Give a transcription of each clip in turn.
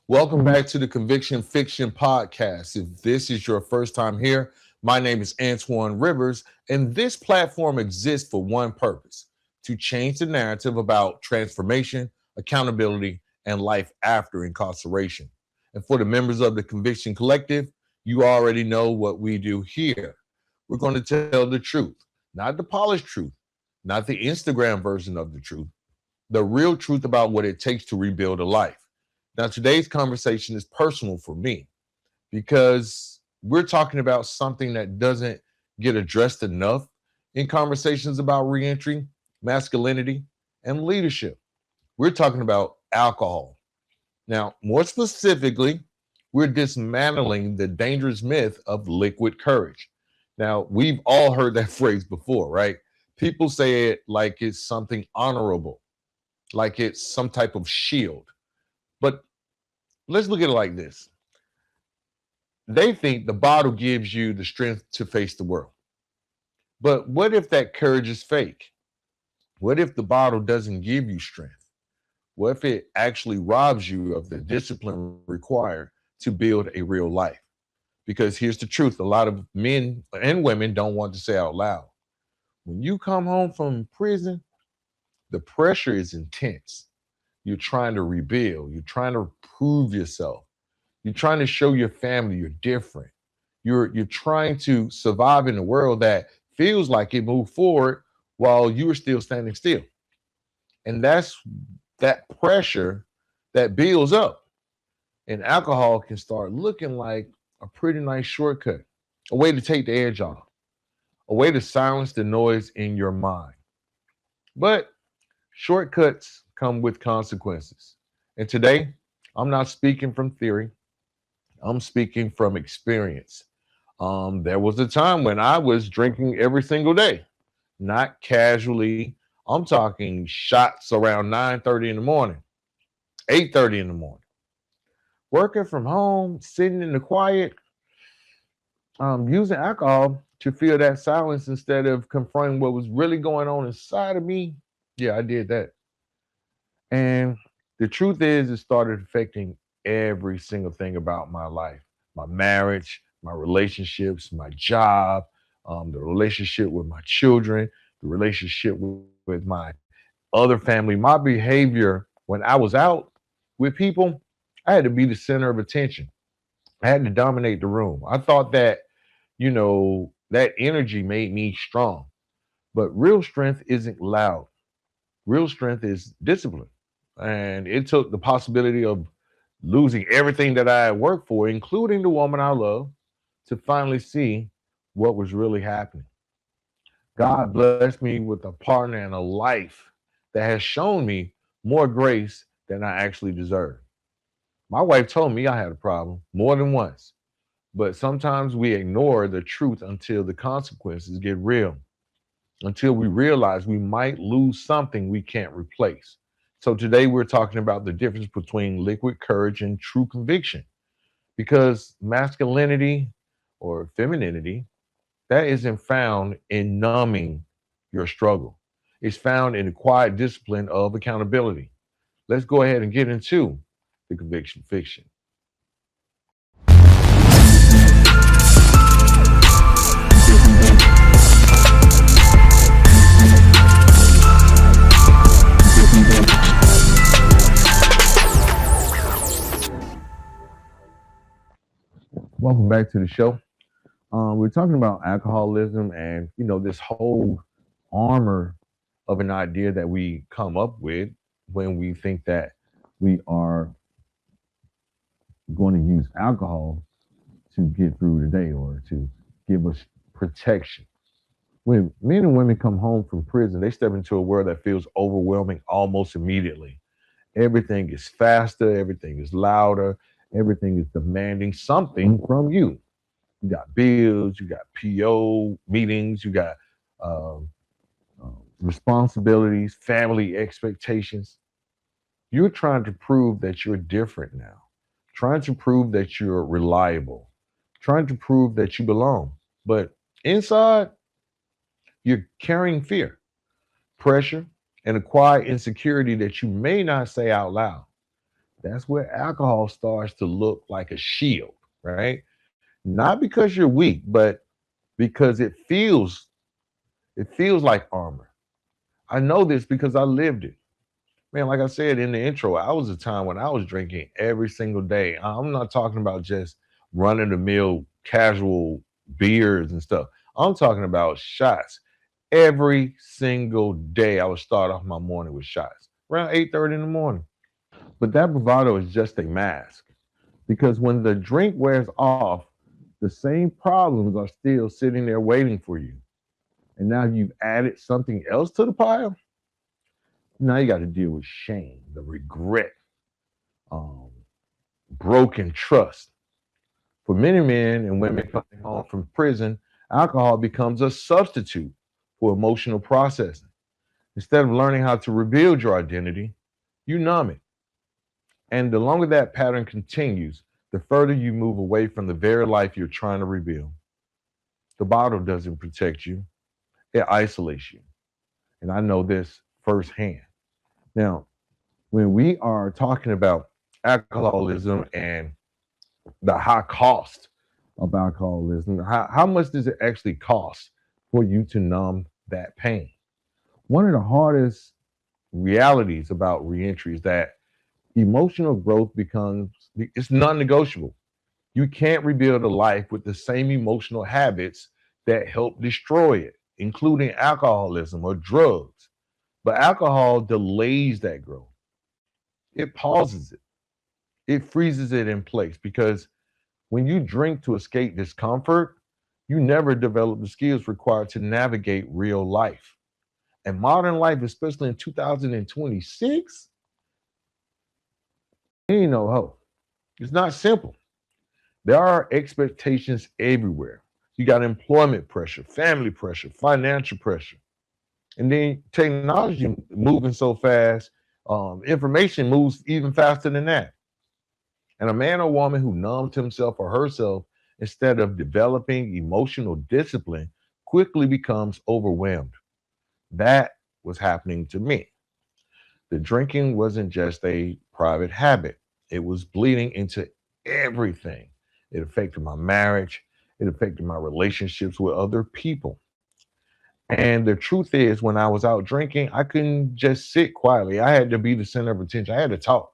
Welcome back to the Conviction Fiction Podcast. If this is your first time here, my name is Antoine Rivers, and this platform exists for one purpose: to change the narrative about transformation, accountability, and life after incarceration. And for the members of the Conviction Collective, you already know what we do here. We're going to tell the truth, not the polished truth, not the Instagram version of the truth, the real truth about what it takes to rebuild a life. Now, today's conversation is personal for me because we're talking about something that doesn't get addressed enough in conversations about reentry, masculinity, and leadership. We're talking about alcohol. Now, more specifically, we're dismantling the dangerous myth of liquid courage. Now, we've all heard that phrase before, right? People say it like it's something honorable, like it's some type of shield. But let's look at it like this. They think the bottle gives you the strength to face the world. But what if that courage is fake? What if the bottle doesn't give you strength? What if it actually robs you of the discipline required to build a real life? Because here's the truth: a lot of men and women don't want to say out loud. When you come home from prison, the pressure is intense. You're trying to rebuild, you're trying to prove yourself. You're trying to show your family you're different. You're trying to survive in a world that feels like it moved forward while you were still standing still. And that's that pressure that builds up. And alcohol can start looking like a pretty nice shortcut, a way to take the edge off, a way to silence the noise in your mind. But shortcuts come with consequences. And today, I'm not speaking from theory. I'm speaking from experience. There was a time when I was drinking every single day, not casually. I'm talking shots around 9:30 in the morning, 8:30 in the morning. Working from home, sitting in the quiet, using alcohol to feel that silence instead of confronting what was really going on inside of me. Yeah, I did that. And the truth is, it started affecting every single thing about my life: my marriage, my relationships, my job, the relationship with my children, the relationship with my other family. My behavior when I was out with people, I had to be the center of attention. I had to dominate the room. I thought that, that energy made me strong. But real strength isn't loud. Real strength is discipline. And it took the possibility of losing everything that I had worked for, including the woman I love, to finally see what was really happening. God blessed me with a partner and a life that has shown me more grace than I actually deserve. My wife told me I had a problem more than once, but sometimes we ignore the truth until the consequences get real, until we realize we might lose something we can't replace. So today we're talking about the difference between liquid courage and true conviction, because masculinity or femininity, that isn't found in numbing your struggle. It's found in the quiet discipline of accountability. Let's go ahead and get into the conviction fiction. Welcome back to the show. We're talking about alcoholism and this whole armor of an idea that we come up with when we think that we are going to use alcohol to get through the day or to give us protection. When men and women come home from prison, they step into a world that feels overwhelming almost immediately. Everything is faster, everything is louder, everything is demanding something from you. You got bills, you got PO meetings, you got um, responsibilities, family expectations. You're trying to prove that you're different now, trying to prove that you're reliable, trying to prove that you belong. But inside, you're carrying fear, pressure, and a quiet insecurity that you may not say out loud. That's where alcohol starts to look like a shield, right? Not because you're weak, but because it feels like armor. I know this because I lived it. Man, like I said in the intro, I was a time when I was drinking every single day. I'm not talking about just run of the mill casual beers and stuff. I'm talking about shots. Every single day I would start off my morning with shots around 8:30 in the morning. But that bravado is just a mask because when the drink wears off, the same problems are still sitting there waiting for you. And now you've added something else to the pile. Now you got to deal with shame, the regret, um, broken trust. For many men and women coming home from prison, alcohol becomes a substitute for emotional processing. Instead of learning how to rebuild your identity, you numb it. And the longer that pattern continues, the further you move away from the very life you're trying to rebuild. The bottle doesn't protect you, it isolates you. And I know this firsthand. Now, when we are talking about alcoholism and the high cost of alcoholism, how much does it actually cost for you to numb that pain? One of the hardest realities about reentry is that emotional growth becomes it's non-negotiable. You can't rebuild a life with the same emotional habits that help destroy it, including alcoholism or drugs. But alcohol delays that growth. It pauses it. It freezes it in place because when you drink to escape discomfort, you never develop the skills required to navigate real life. And modern life, especially in 2026, ain't no hope. It's not simple. There are expectations everywhere. You got employment pressure, family pressure, financial pressure. And then technology moving so fast, information moves even faster than that. And a man or woman who numbs himself or herself instead of developing emotional discipline quickly becomes overwhelmed. That was happening to me. The drinking wasn't just a private habit, it was bleeding into everything. It affected my marriage, it affected my relationships with other people. And the truth is, when I was out drinking, I couldn't just sit quietly. I had to be the center of attention. I had to talk.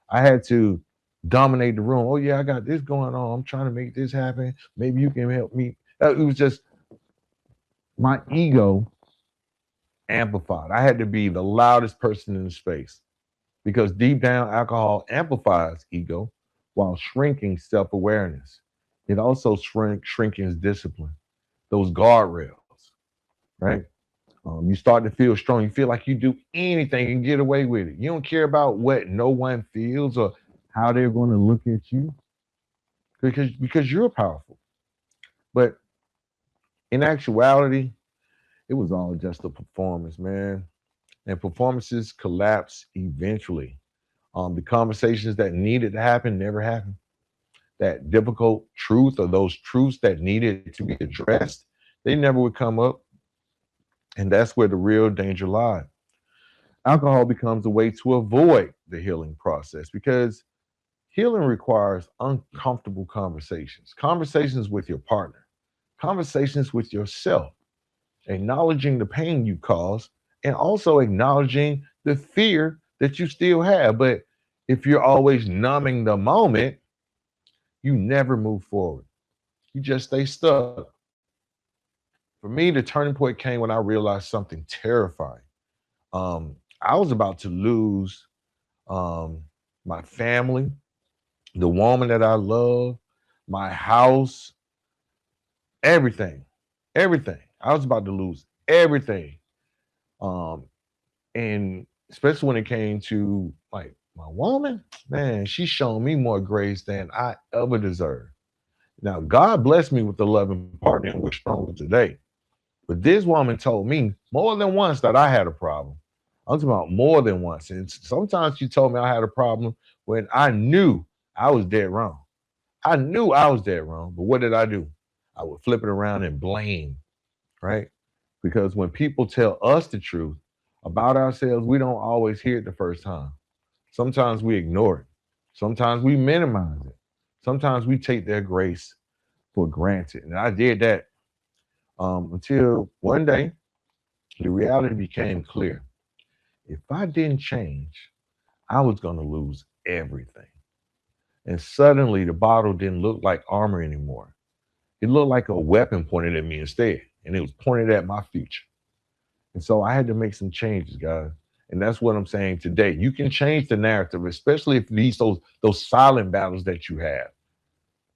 I had to dominate the room. Oh, yeah, I got this going on. I'm trying to make this happen. Maybe you can help me. It was just my ego amplified. I had to be the loudest person in the space because deep down, alcohol amplifies ego while shrinking self awareness. It also shrinking discipline, those guardrails, right? You start to feel strong. You feel like you do anything and get away with it. You don't care about what no one feels or how they're going to look at you because you're powerful. But in actuality, it was all just a performance, man. And performances collapse eventually. The conversations that needed to happen never happened. That difficult truth or those truths that needed to be addressed, they never would come up. And that's where the real danger lies. Alcohol becomes a way to avoid the healing process because healing requires uncomfortable conversations with your partner, conversations with yourself, acknowledging the pain you cause, and also acknowledging the fear that you still have. But if you're always numbing the moment, you never move forward. You just stay stuck. For me, the turning point came when I realized something terrifying. I was about to lose um, my family, the woman that I love, my house, everything, everything. I was about to lose everything. Um, and especially when it came to like my woman, man, she's shown me more grace than I ever deserved. Now, God blessed me with a loving partner, and we're stronger today. But this woman told me more than once that I had a problem. I'm talking about more than once. And sometimes she told me I had a problem when I knew I was dead wrong. I knew I was dead wrong, but what did I do? I would flip it around and blame, right? Because when people tell us the truth about ourselves, we don't always hear it the first time. Sometimes we ignore it. Sometimes we minimize it. Sometimes we take their grace for granted. And I did that until one day the reality became clear. If I didn't change, I was going to lose everything. And suddenly the bottle didn't look like armor anymore. It looked like a weapon pointed at me instead. And it was pointed at my future. And so I had to make some changes, guys. And that's what I'm saying today. You can change the narrative, especially if those silent battles that you have,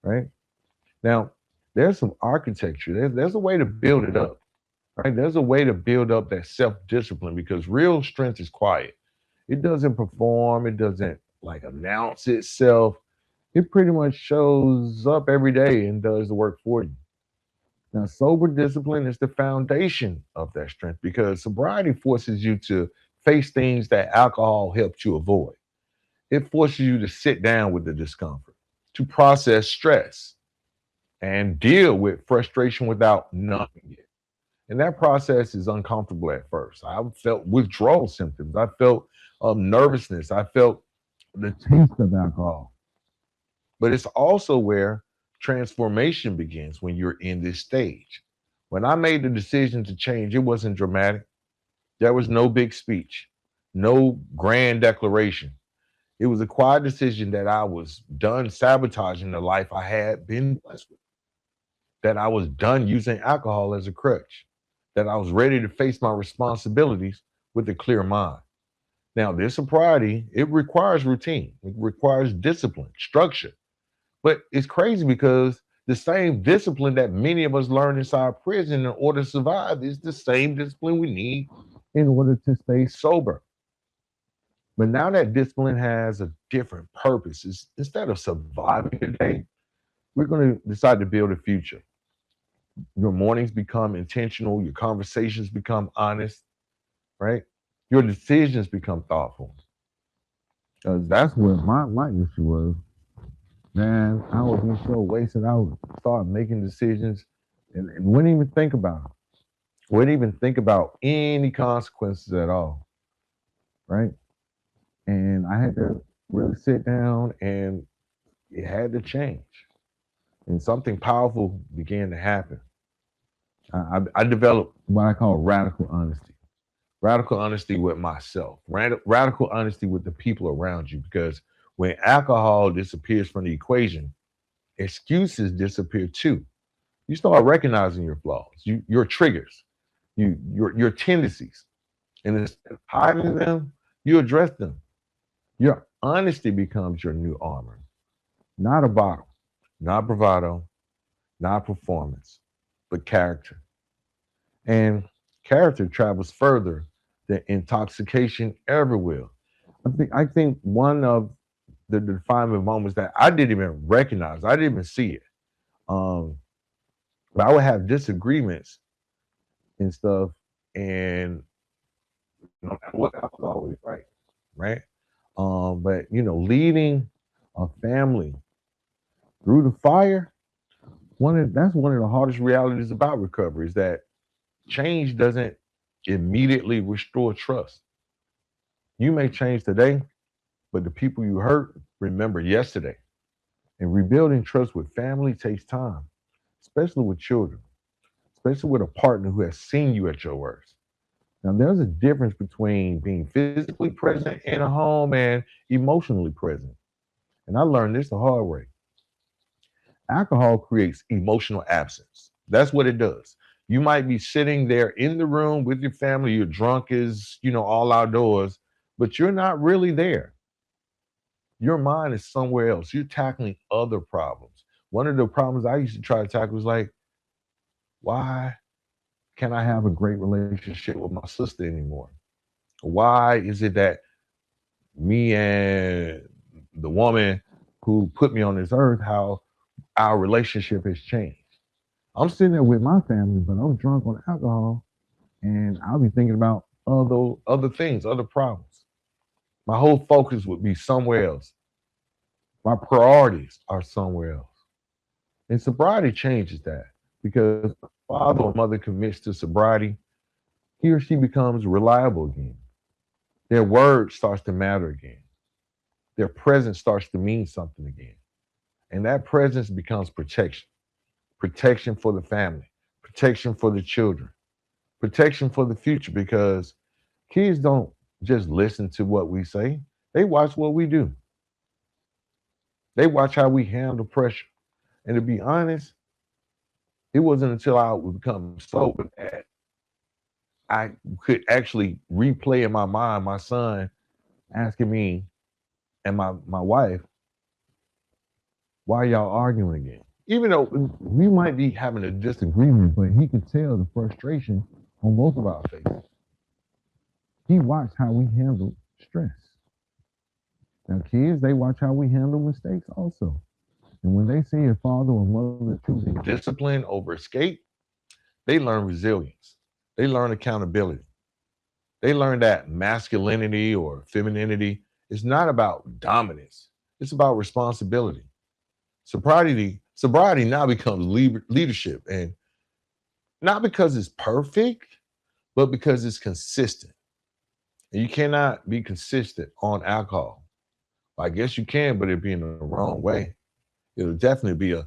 right? Now, there's some architecture. There's a way to build it up, right? There's a way to build up that self-discipline because real strength is quiet. It doesn't perform, it doesn't like announce itself. It pretty much shows up every day and does the work for you. Now, sober discipline is the foundation of that strength because sobriety forces you to face things that alcohol helps you avoid. It forces you to sit down with the discomfort, to process stress, and deal with frustration without numbing it. And that process is uncomfortable at first. I felt withdrawal symptoms. I felt nervousness. I felt the taste of alcohol. But it's also where transformation begins when you're in this stage. When I made the decision to change, it wasn't dramatic. There was no big speech, no grand declaration. It was a quiet decision that I was done sabotaging the life I had been blessed with, that I was done using alcohol as a crutch, that I was ready to face my responsibilities with a clear mind. Now, this sobriety, it requires routine, it requires discipline, structure. But it's crazy because the same discipline that many of us learn inside prison in order to survive is the same discipline we need in order to stay sober. But now that discipline has a different purpose. Instead of surviving the day, we're going to decide to build a future. Your mornings become intentional, your conversations become honest, right? Your decisions become thoughtful. That's what my issue was. Man, I was in so wasted. I would start making decisions and wouldn't even think about it. Wouldn't even think about any consequences at all, right? And I had to really sit down and it had to change. And something powerful began to happen. I developed what I call radical honesty with myself, radical honesty with the people around you. Because when alcohol disappears from the equation, excuses disappear too. You start recognizing your flaws, your triggers, your tendencies, and instead of hiding them, you address them. Your honesty becomes your new armor, not a bottle, not bravado, not performance, but character. And character travels further than intoxication ever will. I think one of the defining moments that I didn't even recognize, I didn't even see it. Um, but I would have disagreements and stuff, and no matter what, I was always right, right? But leading a family through the fire, that's one of the hardest realities about recovery is that change doesn't immediately restore trust. You may change today, but the people you hurt remember yesterday. And rebuilding trust with family takes time, especially with children, especially with a partner who has seen you at your worst. Now, there's a difference between being physically present in a home and emotionally present. And I learned this the hard way. Alcohol creates emotional absence. That's what it does. You might be sitting there in the room with your family, you're drunk as, all outdoors, but you're not really there. Your mind is somewhere else. You're tackling other problems. One of the problems I used to try to tackle was like, why can I have a great relationship with my sister anymore? Why is it that me and the woman who put me on this earth, how our relationship has changed? I'm sitting there with my family, but I'm drunk on alcohol, and I'll be thinking about other things, other problems. My whole focus would be somewhere else. My priorities are somewhere else. And sobriety changes that because the father or mother commits to sobriety, he or she becomes reliable again. Their word starts to matter again. their presence starts to mean something again. And that presence becomes protection. Protection for the family, protection for the children, protection for the future, because kids don't just listen to what we say, they watch what we do. They watch how we handle pressure. And to be honest, it wasn't until I would become sober that I could actually replay in my mind my son asking me and my wife, why y'all arguing again? Even though we might be having a disagreement, but he could tell the frustration on both of our faces. He watched how we handle stress. Now, kids, they watch how we handle mistakes also. And when they see a father or mother choosing discipline over escape, they learn resilience. They learn accountability. They learn that masculinity or femininity is not about dominance. It's about responsibility. Sobriety now becomes leadership, and not because it's perfect, but because it's consistent. And you cannot be consistent on alcohol. I guess you can, but it'd be in the wrong way. It'll definitely be a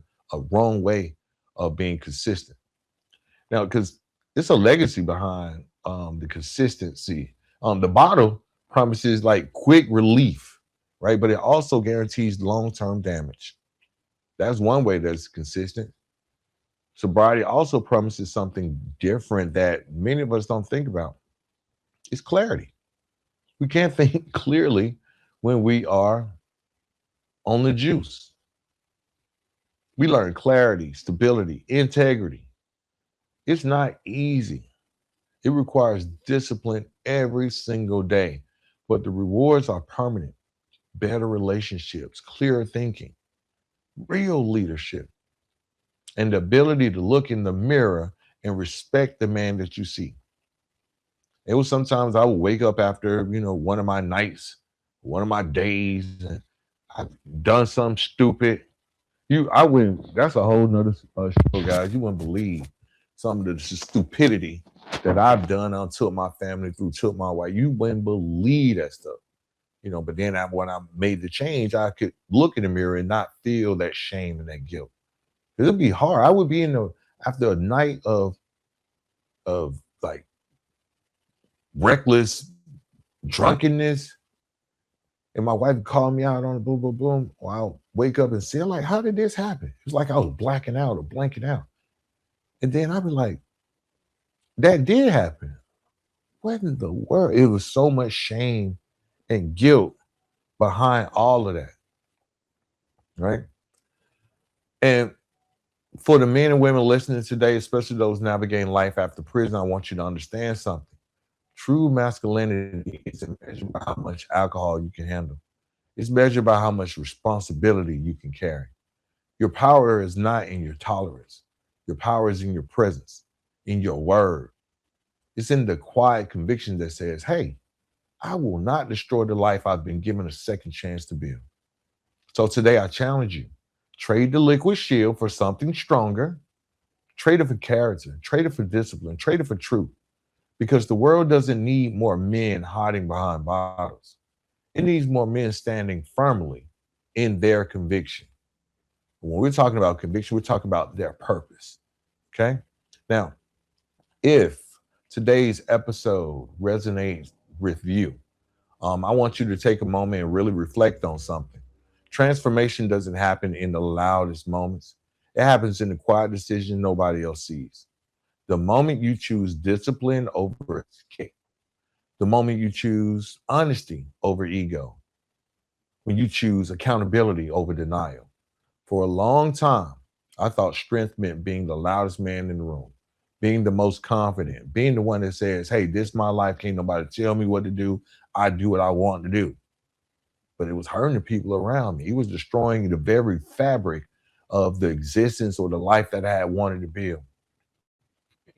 wrong way of being consistent. Now, because it's a legacy behind the consistency. The bottle promises like quick relief, right? But it also guarantees long-term damage. That's one way that's consistent. Sobriety also promises something different that many of us don't think about. It's clarity. We can't think clearly when we are on the juice. We learn clarity, stability, integrity. It's not easy. It requires discipline every single day, but the rewards are permanent. Better relationships, clearer thinking, real leadership, and the ability to look in the mirror and respect the man that you see. It was sometimes I would wake up after, one of my nights, one of my days, and I've done something stupid. I wouldn't, that's a whole nother show, guys. You wouldn't believe some of the stupidity that I've done until my family, through took my wife. You wouldn't believe that stuff. But then when I made the change, I could look in the mirror and not feel that shame and that guilt. It'd be hard. I would be after a night of like reckless drunkenness, and my wife would call me out on the boom, boom, boom. Or I'll wake up and say, like, how did this happen? It's like I was blacking out or blanking out. And then I'd be like, that did happen. What in the world? It was so much shame and guilt behind all of that, right? And for the men and women listening today, especially those navigating life after prison, I want you to understand something. True masculinity is measured by how much alcohol you can handle. It's measured by how much responsibility you can carry. Your power is not in your tolerance. Your power is in your presence, in your word. It's in the quiet conviction that says, hey, I will not destroy the life I've been given a second chance to build. So today I challenge you. Trade the liquid shield for something stronger. Trade it for character. Trade it for discipline. Trade it for truth. Because the world doesn't need more men hiding behind bottles. It needs more men standing firmly in their conviction. When we're talking about conviction, we're talking about their purpose. Okay? Now, if today's episode resonates with you, I want you to take a moment and really reflect on something. Transformation doesn't happen in the loudest moments. It happens in the quiet decision nobody else sees. The moment you choose discipline over escape, the moment you choose honesty over ego, when you choose accountability over denial. For a long time, I thought strength meant being the loudest man in the room, being the most confident, being the one that says, hey, this is my life. Can't nobody tell me what to do. I do what I want to do. But it was hurting the people around me. It was destroying the very fabric of the existence or the life that I had wanted to build.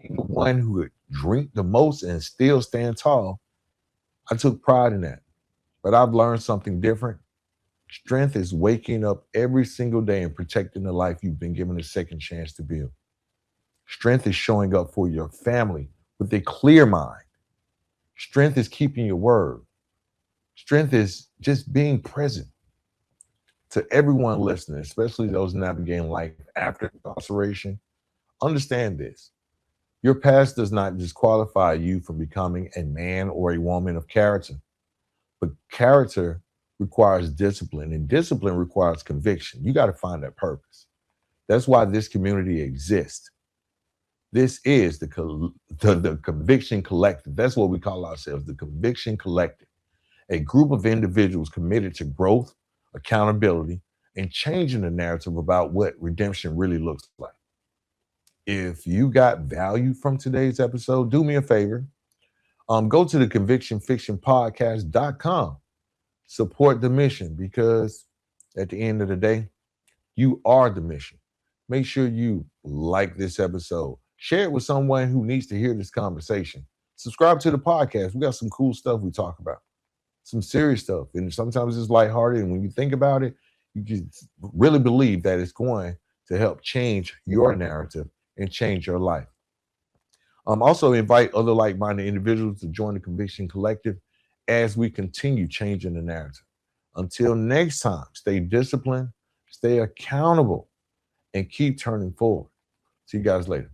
Being the one who would drink the most and still stand tall, I took pride in that. But I've learned something different. Strength is waking up every single day and protecting the life you've been given a second chance to build. Strength is showing up for your family with a clear mind. Strength is keeping your word. Strength is just being present. To everyone listening, especially those navigating life after incarceration, understand this. Your past does not disqualify you from becoming a man or a woman of character, but character requires discipline, and discipline requires conviction. You got to find that purpose. That's why this community exists. This is the Conviction Collective. That's what we call ourselves, the Conviction Collective, a group of individuals committed to growth, accountability, and changing the narrative about what redemption really looks like. If you got value from today's episode, do me a favor. Go to the convictionfictionpodcast.com. Support the mission, because at the end of the day, you are the mission. Make sure you like this episode. Share it with someone who needs to hear this conversation. Subscribe to the podcast. We got some cool stuff we talk about, some serious stuff. And sometimes it's lighthearted. And when you think about it, you can really believe that it's going to help change your narrative and change your life. Also invite other like-minded individuals to join the Conviction Collective as we continue changing the narrative. Until next time, stay disciplined, stay accountable, and keep turning forward. See you guys later.